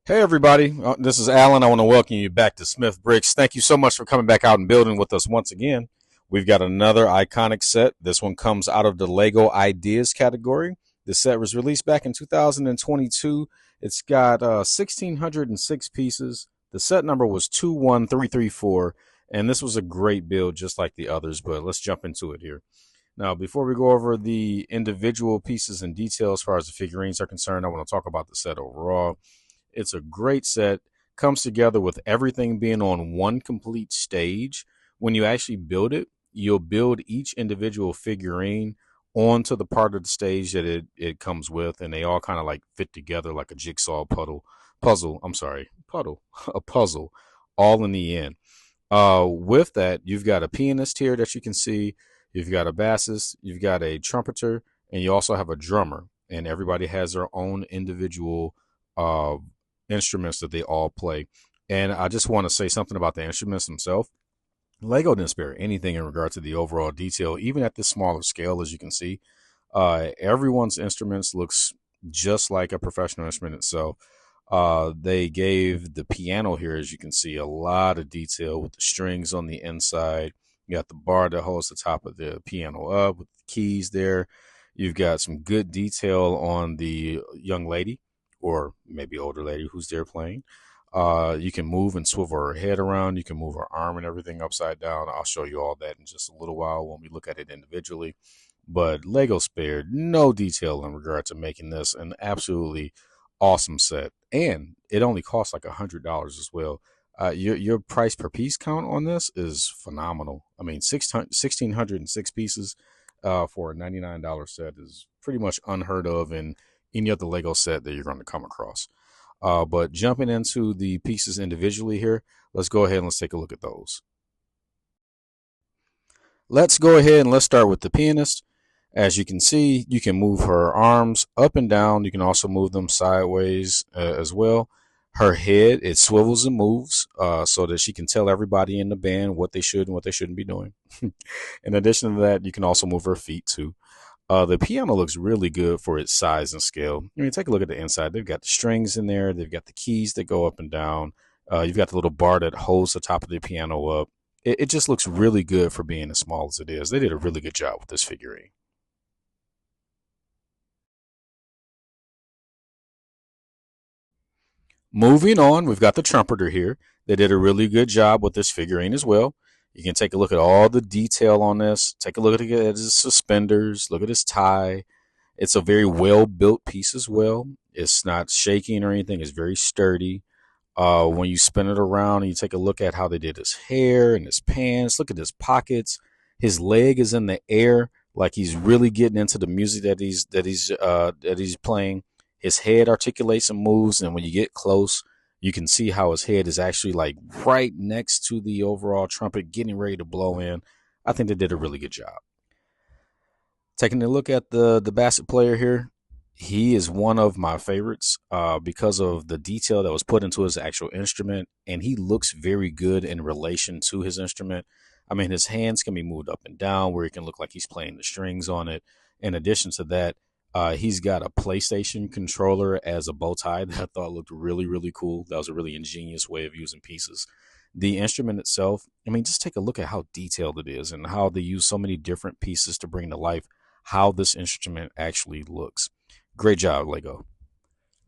Hey everybody, this is Alan. I want to welcome you back to Smith Bricks. Thank you so much for coming back out and building with us once again. We've got another iconic set. This one comes out of the Lego Ideas category. This set was released back in 2022. It's got 1,606 pieces. The set number was 21334, and this was a great build just like the others, but let's jump into it here. Now, before we go over the individual pieces and details as far as the figurines are concerned, I want to talk about the set overall. It's a great set, comes together with everything being on one complete stage. When you actually build it, you'll build each individual figurine onto the part of the stage that it comes with, and they all kind of like fit together like a jigsaw puzzle, all in the end. With that, you've got a pianist here that you can see, you've got a bassist, you've got a trumpeter, and you also have a drummer, and everybody has their own individual instruments that they all play. And I just want to say something about the instruments themselves. Lego didn't spare anything in regard to the overall detail, even at this smaller scale, as you can see. Everyone's instruments looks just like a professional instrument itself. They gave the piano here, as you can see, a lot of detail with the strings on the inside. You got the bar that holds the top of the piano up with the keys there. You've got some good detail on the young lady, or maybe older lady who's there playing. You can move and swivel her head around. You can move her arm and everything upside down. I'll show you all that in just a little while when we look at it individually. But Lego spared no detail in regard to making this an absolutely awesome set, and it only costs like $100 as well. Your price per piece count on this is phenomenal. I mean, 1,606 pieces for a $99 set is pretty much unheard of in any other Lego set that you're going to come across. But jumping into the pieces individually here, let's go ahead and let's take a look at those. Let's go ahead and let's start with the pianist. As you can see, you can move her arms up and down. You can also move them sideways as well. Her head, it swivels and moves so that she can tell everybody in the band what they should and what they shouldn't be doing. In addition to that, you can also move her feet too. The piano looks really good for its size and scale. I mean, take a look at the inside. They've got the strings in there. They've got the keys that go up and down. You've got the little bar that holds the top of the piano up. It just looks really good for being as small as it is. They did a really good job with this figurine. Moving on, we've got the trumpeter here. They did a really good job with this figurine as well. You can take a look at all the detail on this. Take a look at his suspenders. Look at his tie. It's a very well built piece as well. It's not shaking or anything. It's very sturdy. When you spin it around and you take a look at how they did his hair and his pants, look at his pockets. His leg is in the air, like he's really getting into the music that he's playing. His head articulates and moves, and when you get close, you can see how his head is actually like right next to the overall trumpet, getting ready to blow in. I think they did a really good job. Taking a look at the basset player here, he is one of my favorites because of the detail that was put into his actual instrument, and he looks very good in relation to his instrument. I mean, his hands can be moved up and down where he can look like he's playing the strings on it. In addition to that, he's got a PlayStation controller as a bow tie that I thought looked really, really cool. That was a really ingenious way of using pieces. The instrument itself, I mean, just take a look at how detailed it is and how they use so many different pieces to bring to life how this instrument actually looks. Great job, Lego.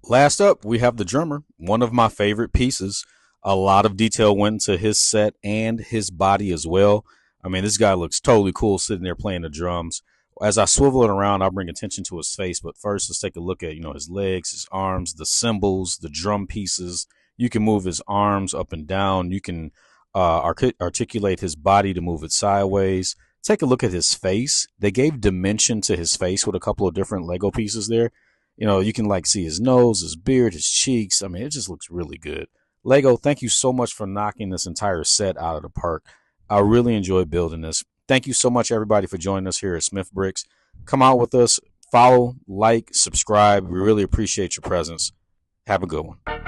Last up, we have the drummer, one of my favorite pieces. A lot of detail went into his set and his body as well. I mean, this guy looks totally cool sitting there playing the drums. As I swivel it around, I'll bring attention to his face. But first, let's take a look at, his legs, his arms, the cymbals, the drum pieces. You can move his arms up and down. You can articulate his body to move it sideways. Take a look at his face. They gave dimension to his face with a couple of different Lego pieces there. You can like see his nose, his beard, his cheeks. I mean, it just looks really good. Lego, thank you so much for knocking this entire set out of the park. I really enjoyed building this. Thank you so much, everybody, for joining us here at Smith Bricks. Come out with us, follow, like, subscribe. We really appreciate your presence. Have a good one.